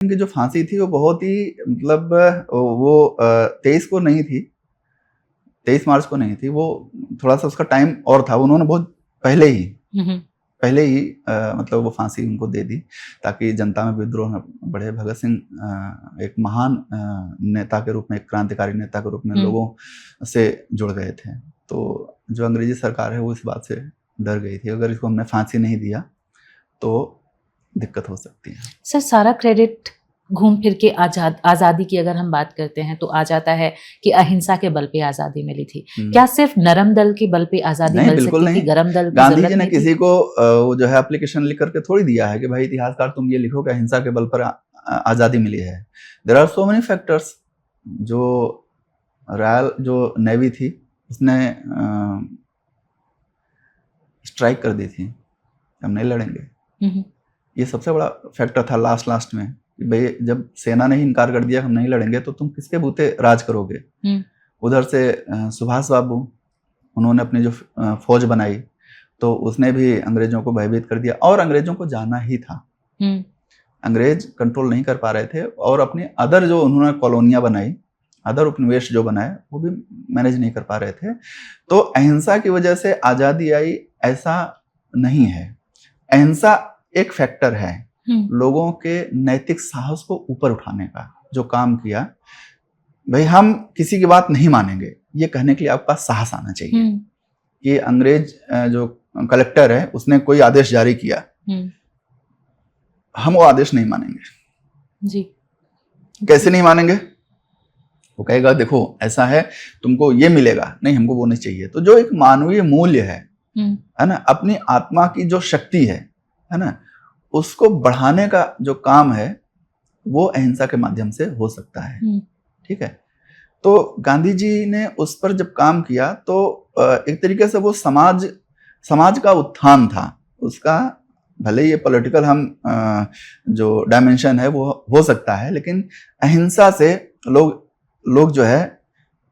की जो फांसी थी वो बहुत ही मतलब वो 23 को नहीं थी, 23 मार्च को नहीं थी, वो थोड़ा सा उसका टाइम और था। उन्होंने बहुत पहले ही मतलब वो फांसी उनको दे दी ताकि जनता में विद्रोह न बढ़े। भगत सिंह एक महान नेता के रूप में, एक क्रांतिकारी नेता के रूप में लोगों से जुड़ गए थे। तो जो अंग्रेजी सरकार है वो इस बात से डर गई थी, अगर इसको हमने फांसी नहीं दिया तो दिक्कत हो सकती है। सर, सारा क्रेडिट घूम फिर के आजादी की अगर हम बात करते हैं तो आ जाता है कि अहिंसा के बल पे आजादी मिली थी। क्या सिर्फ नरम दल के बल पे आजादी मिल सकती थी, गरम दल? गांधी जी ने किसी को वो जो है एप्लीकेशन लिख करके थोड़ी दिया है कि भाई इतिहासकार तुम ये लिखो कि अहिंसा के बल पर आजादी मिली है। There are so many factors. जो नेवी थी उसने स्ट्राइक कर दी थी, हम नहीं लड़ेंगे। ये सबसे बड़ा फैक्टर था लास्ट में। भाई जब सेना ने ही इनकार कर दिया हम नहीं लड़ेंगे तो तुम किसके बूते राज करोगे। उधर से सुभाष बाबू, उन्होंने अपनी जो फौज बनाई तो उसने भी अंग्रेजों को भयभीत कर दिया, और अंग्रेजों को जाना ही था। अंग्रेज कंट्रोल नहीं कर पा रहे थे, और अपनी अदर जो उन्होंने कॉलोनियां बनाई, अदर उपनिवेश जो बनाए वो भी मैनेज नहीं कर पा रहे थे। तो अहिंसा की वजह से आजादी आई ऐसा नहीं है। अहिंसा एक फैक्टर है लोगों के नैतिक साहस को ऊपर उठाने का। जो काम किया, भाई हम किसी की बात नहीं मानेंगे, ये कहने के लिए आपका साहस आना चाहिए कि अंग्रेज जो कलेक्टर है उसने कोई आदेश जारी किया, हम वो आदेश नहीं मानेंगे जी। कैसे नहीं मानेंगे? वो कहेगा देखो ऐसा है, तुमको ये मिलेगा, नहीं हमको वो नहीं चाहिए। तो जो एक मानवीय मूल्य है ना, अपनी आत्मा की जो शक्ति है ना, उसको बढ़ाने का जो काम है वो अहिंसा के माध्यम से हो सकता है। ठीक है। तो गांधी जी ने उस पर जब काम किया तो एक तरीके से वो समाज का उत्थान था उसका। भले ये पॉलिटिकल हम जो डायमेंशन है वो हो सकता है, लेकिन अहिंसा से लोग जो है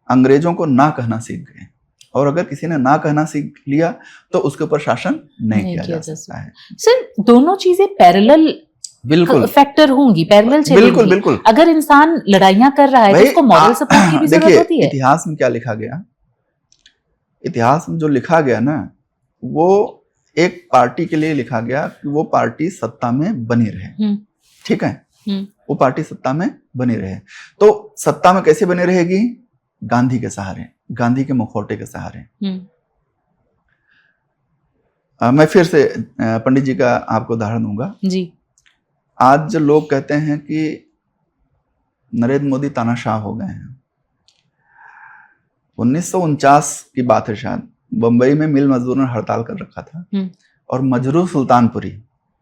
अंग्रेजों को ना कहना सीख गए, और अगर किसी ने ना कहना सीख लिया तो उसके ऊपर शासन नहीं किया जा सकता है। सर, दोनों चीजें पैरेलल बिल्कुल फैक्टर होंगी, पैरेलल चलेंगी। बिल्कुल। अगर इंसान लड़ाइयां कर रहा है तो उसको मॉरल सपोर्ट की भी जरूरत होती है। इतिहास में क्या लिखा गया, इतिहास में जो लिखा गया ना, वो एक पार्टी के लिए लिखा गया कि वो पार्टी सत्ता में बनी रहे। ठीक है, वो पार्टी सत्ता में बनी रहे। तो सत्ता में कैसे बनी रहेगी? गांधी के सहारे, गांधी के मुखौटे के सहारे। मैं फिर से पंडित जी का आपको उदाहरण दूंगा जी। आज जो लोग कहते हैं कि नरेंद्र मोदी तानाशाह हो गए हैं, 1949 की बात है शायद, बंबई में मिल मजदूरों ने हड़ताल कर रखा था और मजरू सुल्तानपुरी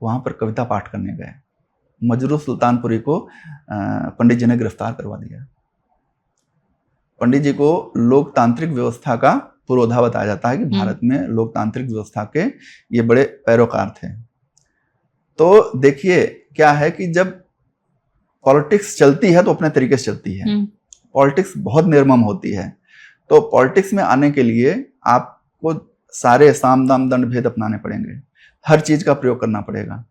वहां पर कविता पाठ करने गए। मजरू सुल्तानपुरी को पंडित जी ने गिरफ्तार करवा दिया। पंडित जी को लोकतांत्रिक व्यवस्था का पुरोधा बताया जाता है कि भारत में लोकतांत्रिक व्यवस्था के ये बड़े पैरोकार थे। तो देखिए क्या है कि जब पॉलिटिक्स चलती है तो अपने तरीके से चलती है। पॉलिटिक्स बहुत निर्मम होती है, तो पॉलिटिक्स में आने के लिए आपको सारे साम दाम दंड भेद अपनाने पड़ेंगे, हर चीज का प्रयोग करना पड़ेगा।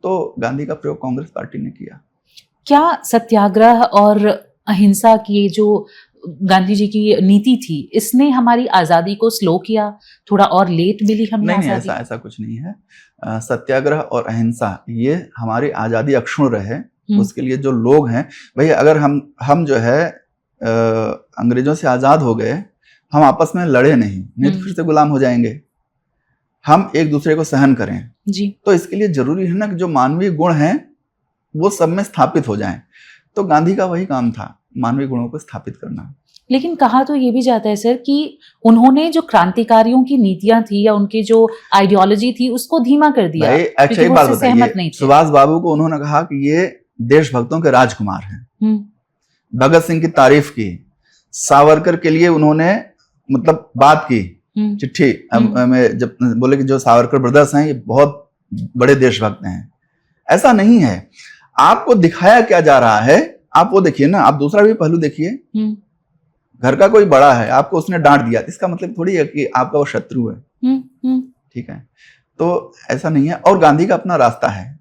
तो गांधी का प्रयोग कांग्रेस पार्टी ने किया। क्या सत्याग्रह और अहिंसा की जो गांधी जी की नीति थी, इसने हमारी आजादी को स्लो किया, थोड़ा और लेट मिली हमें नहीं, ऐसा कुछ नहीं है। सत्याग्रह और अहिंसा ये हमारी आजादी अक्षुण्ण रहे, उसके लिए जो लोग हैं, भाई अगर हम जो है अंग्रेजों से आजाद हो गए, हम आपस में लड़े नहीं तो फिर से गुलाम हो जाएंगे। हम एक दूसरे को सहन करें जी। तो इसके लिए जरूरी है ना कि जो मानवीय गुण हैं वो सब में स्थापित हो जाएं। तो गांधी का वही काम था, मानवीय गुणों को स्थापित करना। लेकिन कहा तो ये भी जाता है सर कि उन्होंने जो क्रांतिकारियों की नीतियां थी या उनकी जो आइडियोलॉजी थी उसको धीमा कर दिया। अच्छा एक बात बताइए, सुभाष बाबू को उन्होंने कहा कि ये देशभक्तों के राजकुमार हैं। भगत सिंह की तारीफ की, सावरकर के लिए उन्होंने मतलब बात की, चिट्ठी में जब बोले कि जो सावरकर ब्रदर्स हैं ये बहुत बड़े देशभक्त हैं। ऐसा नहीं है। आपको दिखाया क्या जा रहा है, आप वो देखिए ना, आप दूसरा भी पहलू देखिए। घर का कोई बड़ा है, आपको उसने डांट दिया, इसका मतलब थोड़ी है कि आपका वो शत्रु है। ठीक है, तो ऐसा नहीं है। और गांधी का अपना रास्ता है,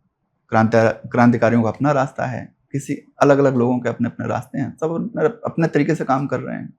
क्रांतिकारियों का अपना रास्ता है किसी अलग अलग लोगों के अपने अपने रास्ते हैं, सब अपने तरीके से काम कर रहे हैं।